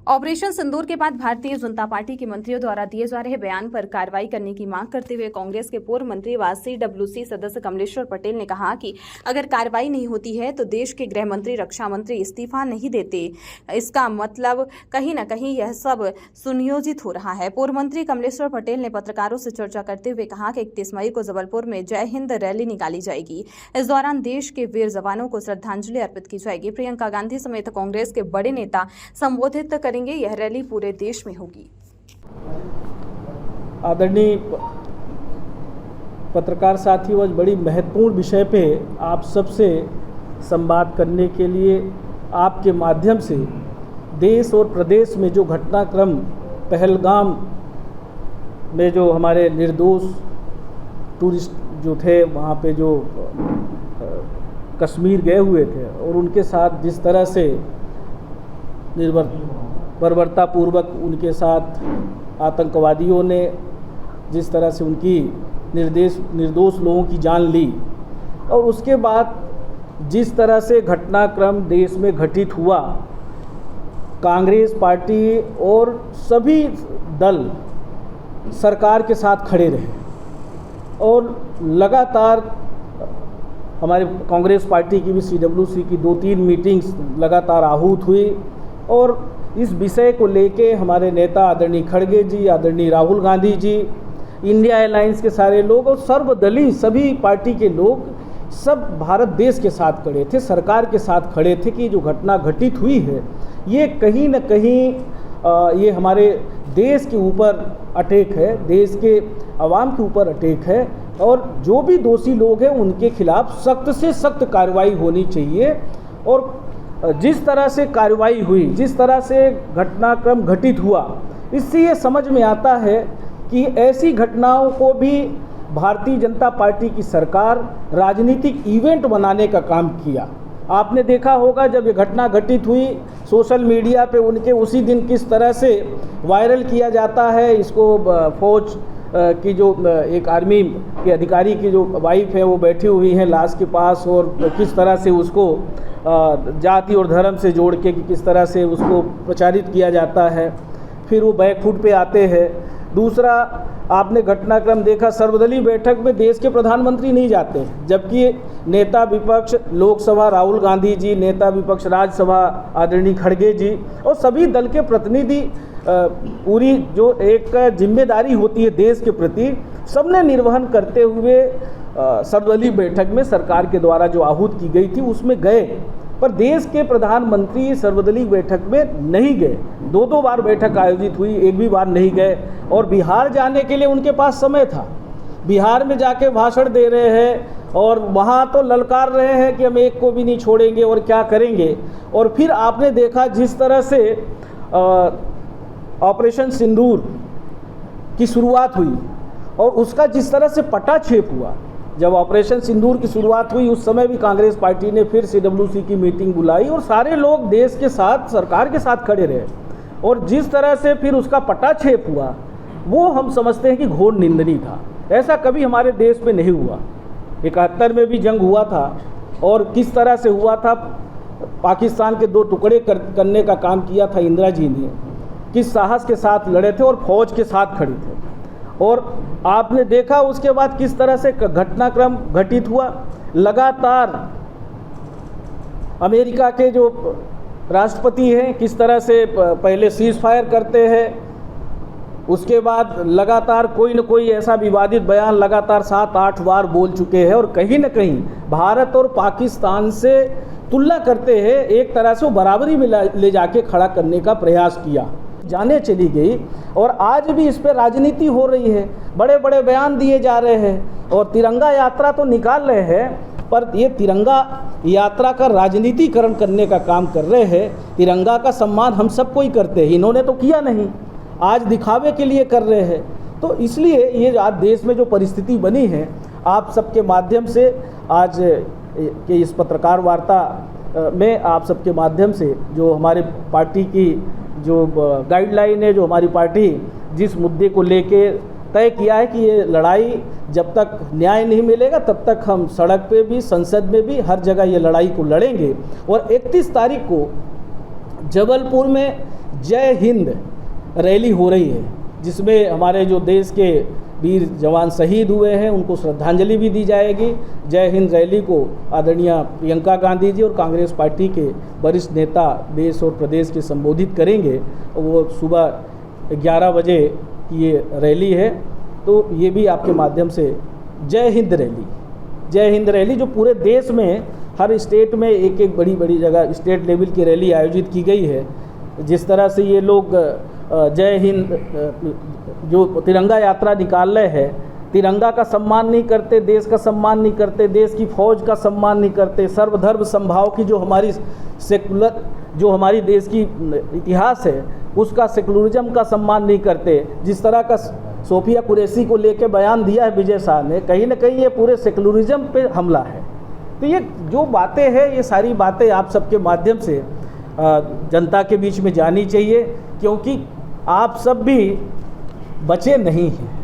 Operation सिंदूर के बाद Bharatiya Janata party के मंत्रियों द्वारा दिए जा रहे बयान पर कार्रवाई करने की मांग करते हुए कांग्रेस के पूर्व मंत्री व CWC सदस्य कमलेश्वर पटेल ने कहा कि अगर कार्रवाई नहीं होती है तो देश के गृह मंत्री, रक्षा मंत्री इस्तीफा नहीं देते। इसका मतलब कहीं न कहीं यह सब सुनियोजित हो रहा है। पूर्व मंत्री कमलेश्वर पटेल ने पत्रकारों से चर्चा करते हुए कहा कि 31 मई को जबलपुर में जय हिंद रैली निकाली जाएगी। इस दौरान देश के वीर जवानों को श्रद्धांजलि अर्पित की जाएगी। प्रियंका गांधी समेत कांग्रेस के बड़े नेता संबोधित करेंगे। यह रैली पूरे देश में होगी। आदरणीय पत्रकार साथियों, आज बड़ी महत्वपूर्ण विषय पे आप सबसे संवाद करने के लिए आपके माध्यम से देश और प्रदेश में जो घटनाक्रम पहलगाम में जो हमारे निर्दोष टूरिस्ट जो थे वहाँ पे जो कश्मीर गए हुए थे और उनके साथ जिस तरह से बर्बरतापूर्वक उनके साथ आतंकवादियों ने जिस तरह से उनकी निर्दोष लोगों की जान ली और उसके बाद जिस तरह से घटनाक्रम देश में घटित हुआ, कांग्रेस पार्टी और सभी दल सरकार के साथ खड़े रहे और लगातार हमारे कांग्रेस पार्टी की भी CWC की 2-3 मीटिंग्स लगातार आहूत हुई और इस विषय को लेके हमारे नेता आदरणीय खड़गे जी, आदरणीय राहुल गांधी जी, इंडिया अलायंस के सारे लोग और सर्वदलीय सभी पार्टी के लोग सब भारत देश के साथ खड़े थे, सरकार के साथ खड़े थे कि जो घटना घटित हुई है ये कहीं न कहीं ये हमारे देश के ऊपर अटैक है, देश के आवाम के ऊपर अटैक है और जो भी दोषी लोग हैं उनके खिलाफ सख्त से सख्त कार्रवाई होनी चाहिए। और जिस तरह से कार्रवाई हुई, जिस तरह से घटनाक्रम घटित हुआ, इससे ये समझ में आता है कि ऐसी घटनाओं को भी भारतीय जनता पार्टी की सरकार राजनीतिक इवेंट बनाने का काम किया। आपने देखा होगा जब ये घटना घटित हुई, सोशल मीडिया पे उनके उसी दिन किस तरह से वायरल किया जाता है। इसको फौज की जो एक आर्मी के अधिकारी की जो वाइफ है वो बैठी हुई है लाश के पास और किस तरह से उसको जाति और धर्म से जोड़ के कि किस तरह से उसको प्रचारित किया जाता है। फिर वो बैकफुट पे आते हैं। दूसरा, आपने घटनाक्रम देखा, सर्वदलीय बैठक में देश के प्रधानमंत्री नहीं जाते, जबकि नेता विपक्ष लोकसभा राहुल गांधी जी, नेता विपक्ष राज्यसभा आदरणीय खड़गे जी और सभी दल के प्रतिनिधि पूरी जो एक जिम्मेदारी होती है देश के प्रति, सबने निर्वहन करते हुए सर्वदलीय बैठक में सरकार के द्वारा जो आहूत की गई थी उसमें गए, पर देश के प्रधानमंत्री सर्वदलीय बैठक में नहीं गए। 2 बार बैठक आयोजित हुई, एक भी बार नहीं गए और बिहार जाने के लिए उनके पास समय था। बिहार में जाके भाषण दे रहे हैं और वहाँ तो ललकार रहे हैं कि हम एक को भी नहीं छोड़ेंगे और क्या करेंगे। और फिर आपने देखा जिस तरह से ऑपरेशन सिंदूर की शुरुआत हुई और उसका जिस तरह से पटाक्षेप हुआ। जब ऑपरेशन सिंदूर की शुरुआत हुई उस समय भी कांग्रेस पार्टी ने फिर CWC की मीटिंग बुलाई और सारे लोग देश के साथ, सरकार के साथ खड़े रहे और जिस तरह से फिर उसका पटाक्षेप हुआ वो हम समझते हैं कि घोर निंदनीय था। ऐसा कभी हमारे देश में नहीं हुआ। 71 में भी जंग हुआ था और किस तरह से हुआ था, पाकिस्तान के 2 टुकड़े करने का काम किया था इंदिरा जी ने, किस साहस के साथ लड़े थे और फौज के साथ खड़े थे। और आपने देखा उसके बाद किस तरह से घटनाक्रम घटित हुआ। लगातार अमेरिका के जो राष्ट्रपति हैं किस तरह से पहले सीज फायर करते हैं, उसके बाद लगातार कोई न कोई ऐसा विवादित बयान लगातार 7-8 बार बोल चुके हैं और कहीं न कहीं भारत और पाकिस्तान से तुलना करते हैं, एक तरह से वो बराबरी में ले जाके खड़ा करने का प्रयास किया। जाने चली गई और आज भी इस पर राजनीति हो रही है, बड़े बड़े बयान दिए जा रहे हैं और तिरंगा यात्रा तो निकाल रहे हैं, पर ये तिरंगा यात्रा का राजनीतिकरण करने का काम कर रहे हैं। तिरंगा का सम्मान हम सबको ही करते हैं, इन्होंने तो किया नहीं, आज दिखावे के लिए कर रहे हैं। तो इसलिए ये आज देश में जो परिस्थिति बनी है, आप सबके माध्यम से आज के इस पत्रकार वार्ता में आप सबके माध्यम से जो हमारे पार्टी की जो गाइडलाइन है, जो हमारी पार्टी जिस मुद्दे को लेके तय किया है कि ये लड़ाई जब तक न्याय नहीं मिलेगा तब तक हम सड़क पे भी, संसद में भी, हर जगह ये लड़ाई को लड़ेंगे। और 31 तारीख को जबलपुर में जय हिंद रैली हो रही है, जिसमें हमारे जो देश के वीर जवान शहीद हुए हैं उनको श्रद्धांजलि भी दी जाएगी। जय हिंद रैली को आदरणीय प्रियंका गांधी जी और कांग्रेस पार्टी के वरिष्ठ नेता देश और प्रदेश के संबोधित करेंगे। वो सुबह 11 बजे की ये रैली है, तो ये भी आपके माध्यम से जय हिंद रैली जो पूरे देश में हर स्टेट में एक एक बड़ी जगह स्टेट लेवल की रैली आयोजित की गई है। जिस तरह से ये लोग जय हिंद जो तिरंगा यात्रा निकाल रहे हैं, तिरंगा का सम्मान नहीं करते, देश का सम्मान नहीं करते, देश की फौज का सम्मान नहीं करते, सर्वधर्म समभाव की जो हमारी सेकुलर जो हमारी देश की इतिहास है उसका सेकुलरिज्म का सम्मान नहीं करते। जिस तरह का सोफिया कुरैशी को लेकर बयान दिया है विजय शाह ने, कहीं ना कहीं ये पूरे सेकुलरिज्म पे हमला है। तो ये जो बातें हैं, ये सारी बातें आप सबके माध्यम से जनता के बीच में जानी चाहिए, क्योंकि आप सब भी बचे नहीं हैं।